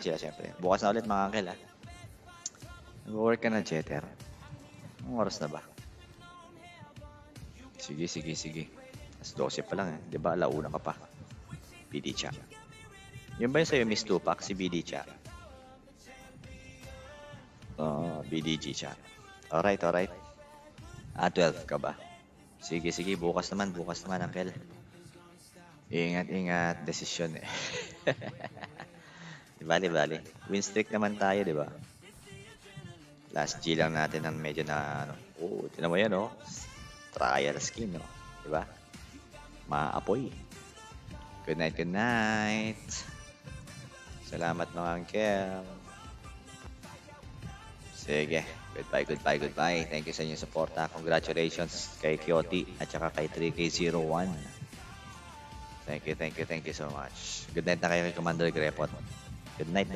sila syempre. Bukas na ulit mga uncle ha. Nag-work ka na, Jeter. Anong oras na ba? Sige, sige, sige. As 12 pa lang eh. Di ba, alauna ka pa. BD Cha. Yun ba yung sa'yo, Miss Tupac? Si BD Cha? BDG Cha. Alright, alright. 12 ka ba? Sige, sige. Bukas naman, uncle. Ingat, ingat. Desisyon eh. Di bali. Win streak naman tayo, di ba? Last G lang natin ang medyo na, ano. Tinan mo yan, oh. Trial skin, no? Di ba? Maapoy. Good night, good night. Salamat mga uncle. Sige. Goodbye. Thank you sa inyong suporta. Congratulations kay Kyoti at saka kay 3K01. Thank you so much. Good night na kayo kay Commander Grepot. Good night.